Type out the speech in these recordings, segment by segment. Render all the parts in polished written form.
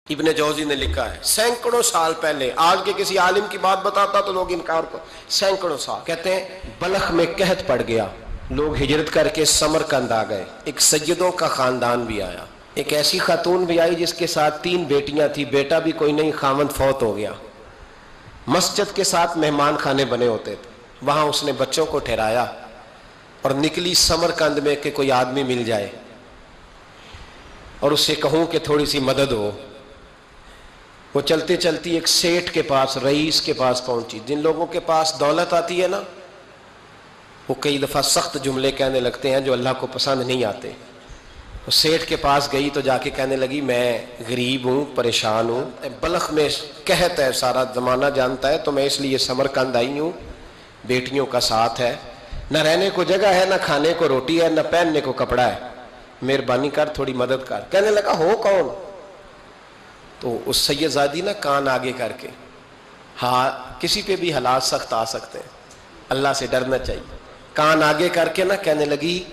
ابن جوزی نے لکھا ہے سینکڑوں سال پہلے، آج کے کسی عالم کی بات بتاتا تو لوگ انکار کو، سینکڑوں سال کہتے ہیں بلخ میں قحط پڑ گیا، لوگ ہجرت کر کے سمرقند آ گئے، ایک سیدوں کا خاندان بھی آیا، ایک ایسی خاتون بھی آئی جس کے ساتھ 3 بیٹیاں تھیں، بیٹا بھی کوئی نہیں، خاوند فوت ہو گیا۔ مسجد کے ساتھ مہمان خانے بنے ہوتے تھے، وہاں اس نے بچوں کو ٹھہرایا اور نکلی سمرقند میں کہ کوئی آدمی مل جائے اور اس سے کہوں کہ تھوڑی سی مدد ہو۔ وہ چلتے چلتی ایک سیٹھ کے پاس، رئیس کے پاس پہنچی۔ جن لوگوں کے پاس دولت آتی ہے نا، وہ کئی دفعہ سخت جملے کہنے لگتے ہیں جو اللہ کو پسند نہیں آتے۔ وہ سیٹھ کے پاس گئی تو جا کے کہنے لگی میں غریب ہوں، پریشان ہوں، بلخ میں قحط ہے، سارا زمانہ جانتا ہے، تو میں اس لیے سمرقند آئی ہوں، بیٹیوں کا ساتھ ہے، نہ رہنے کو جگہ ہے، نہ کھانے کو روٹی ہے، نہ پہننے کو کپڑا ہے، مہربانی کر تھوڑی مدد کر۔ کہنے لگا ہو کون؟ تو اس سید زادی نا کان آگے کر کے، ہاں کسی پہ بھی حالات سخت آ سکتے ہیں، اللہ سے ڈرنا چاہیے، کان آگے کر کے نا کہنے لگی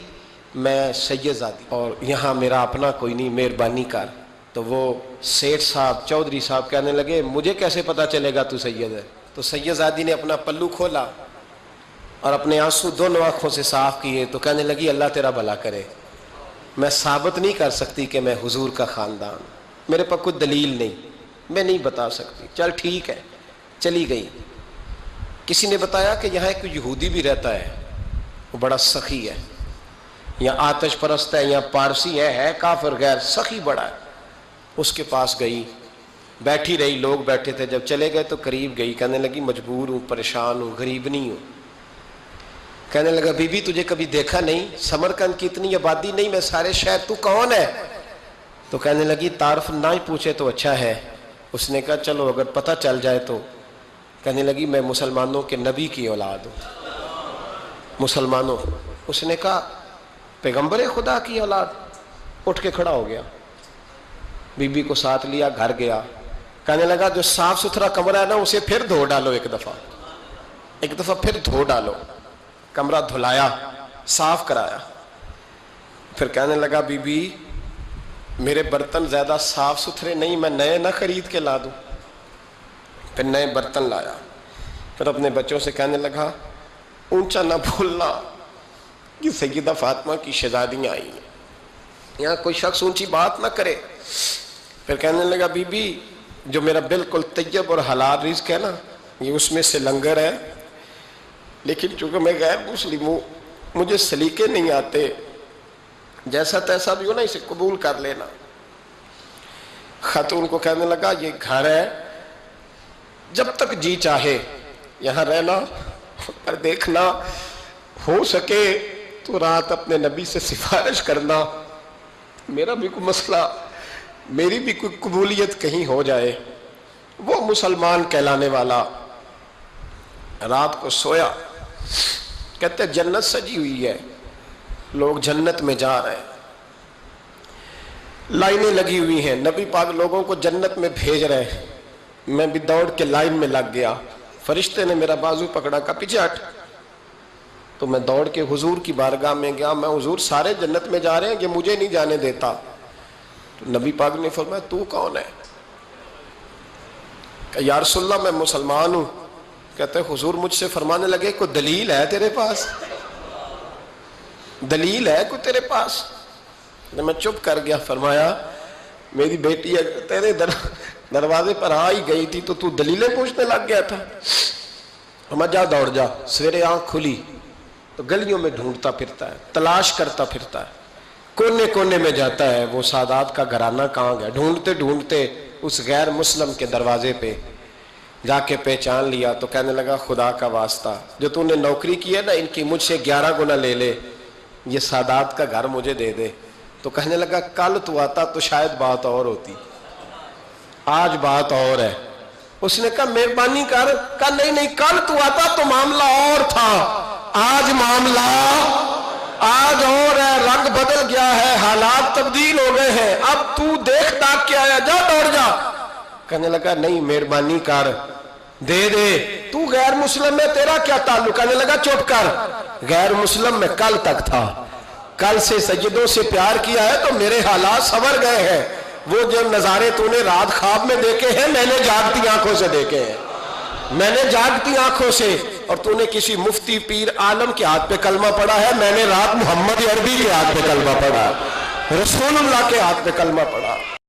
میں سید زادی اور یہاں میرا اپنا کوئی نہیں، مہربانی کر۔ تو وہ سیٹھ صاحب، چودھری صاحب کہنے لگے مجھے کیسے پتا چلے گا تو سید ہے؟ تو سید زادی نے اپنا پلو کھولا اور اپنے آنسو دونوں آنکھوں سے صاف کیے تو کہنے لگی اللہ تیرا بھلا کرے، میں ثابت نہیں کر سکتی کہ میں حضور کا خاندان، میرے پاس کوئی دلیل نہیں، میں نہیں بتا سکتی۔ چل ٹھیک ہے، چلی گئی۔ کسی نے بتایا کہ یہاں ایک یہودی بھی رہتا ہے، وہ بڑا سخی ہے، یا آتش پرست ہے، یا پارسی ہے کافر غیر، سخی بڑا ہے۔ اس کے پاس گئی، بیٹھی رہی، لوگ بیٹھے تھے، جب چلے گئے تو قریب گئی، کہنے لگی مجبور ہوں، پریشان ہوں، غریب نہیں ہوں۔ کہنے لگا بی بی تجھے کبھی دیکھا نہیں، سمرقند کی اتنی آبادی نہیں، میں سارے شہر، تو کون ہے؟ تو کہنے لگی تعارف نہ ہی پوچھے تو اچھا ہے۔ اس نے کہا چلو اگر پتہ چل جائے تو۔ کہنے لگی میں مسلمانوں کے نبی کی اولاد ہوں، مسلمانوں۔ اس نے کہا پیغمبر خدا کی اولاد؟ اٹھ کے کھڑا ہو گیا، بی بی کو ساتھ لیا، گھر گیا۔ کہنے لگا جو صاف ستھرا کمرہ ہے نا اسے پھر دھو ڈالو، ایک دفعہ پھر دھو ڈالو۔ کمرہ دھلایا، صاف کرایا۔ پھر کہنے لگا بی بی میرے برتن زیادہ صاف ستھرے نہیں، میں نئے نہ خرید کے لا دوں۔ پھر نئے برتن لایا۔ پھر اپنے بچوں سے کہنے لگا اونچا نہ بھولنا، یہ سیدہ فاطمہ کی شہزادیاں آئی ہیں، یہاں کوئی شخص اونچی بات نہ کرے۔ پھر کہنے لگا بی بی جو میرا بالکل طیب اور حلال رزق ہے نا، یہ اس میں سے لنگر ہے، لیکن چونکہ میں غیر مسلم ہوں، مجھے سلیقے نہیں آتے، جیسا تیسا بھی ہو نا اسے قبول کر لینا۔ خاتون کو کہنے لگا یہ گھر ہے، جب تک جی چاہے یہاں رہنا، پر دیکھنا ہو سکے تو رات اپنے نبی سے سفارش کرنا، میرا بھی کوئی مسئلہ، میری بھی کوئی قبولیت کہیں ہو جائے۔ وہ مسلمان کہلانے والا رات کو سویا، کہتے جنت سجی ہوئی ہے، لوگ جنت میں جا رہے ہیں، لائنیں لگی ہوئی ہیں، نبی پاک لوگوں کو جنت میں بھیج رہے ہیں۔ میں بھی دوڑ کے لائن میں لگ گیا، فرشتے نے میرا بازو پکڑا، کہا پیچھے ہٹ۔ تو میں دوڑ کے حضور کی بارگاہ میں گیا، میں حضور سارے جنت میں جا رہے ہیں، یہ مجھے نہیں جانے دیتا۔ تو نبی پاک نے فرمایا تو کون ہے؟ کہ یا رسول اللہ میں مسلمان ہوں۔ کہتے حضور مجھ سے فرمانے لگے کوئی دلیل ہے تیرے پاس؟ دلیل ہے کوئی تیرے پاس؟ میں چپ کر گیا۔ فرمایا میری بیٹی تیرے دروازے پر آ ہی گئی تھی تو دلیلیں پوچھنے لگ گیا تھا۔ فرمایا جا دوڑ جا۔ سویرے آنکھ کھلی تو گلیوں میں ڈھونڈتا پھرتا ہے، تلاش کرتا پھرتا ہے، کونے کونے میں جاتا ہے وہ سادات کا گھرانہ کہاں گیا، ڈھونڈتے ڈھونڈتے اس غیر مسلم کے دروازے پہ جا کے پہچان لیا۔ تو کہنے لگا خدا کا واسطہ جو تو نے نوکری کی ہے نا ان کی مجھ سے 11 گنا لے لے، یہ سادات کا گھر مجھے دے دے۔ تو کہنے لگا کل تو آتا تو شاید بات اور ہوتی، آج بات اور ہے۔ اس نے کہا مہربانی کر۔ کہا نہیں کل تو آتا تو معاملہ اور تھا، آج معاملہ آج اور ہے، رنگ بدل گیا ہے، حالات تبدیل ہو گئے ہیں، اب تو دیکھ تاک کے آیا، جا دوڑ جا۔ کہنے لگا نہیں مہربانی کر، دے دے، تو غیر مسلم میں تیرا کیا تعلق؟ کہنے لگا چپ کر، غیر مسلم میں کل تک تھا، کل سے سجدوں سے پیار کیا ہے تو میرے حالات سنور گئے ہیں، وہ جو نظارے تو نے رات خواب میں دیکھے ہیں میں نے جاگتی آنکھوں سے دیکھے ہیں، میں نے جاگتی آنکھوں سے۔ اور تو نے کسی مفتی پیر عالم کے ہاتھ پہ کلمہ پڑھا ہے، میں نے رات محمد عربی کے ہاتھ پہ کلمہ پڑھا، رسول اللہ کے ہاتھ پہ کلمہ پڑھا۔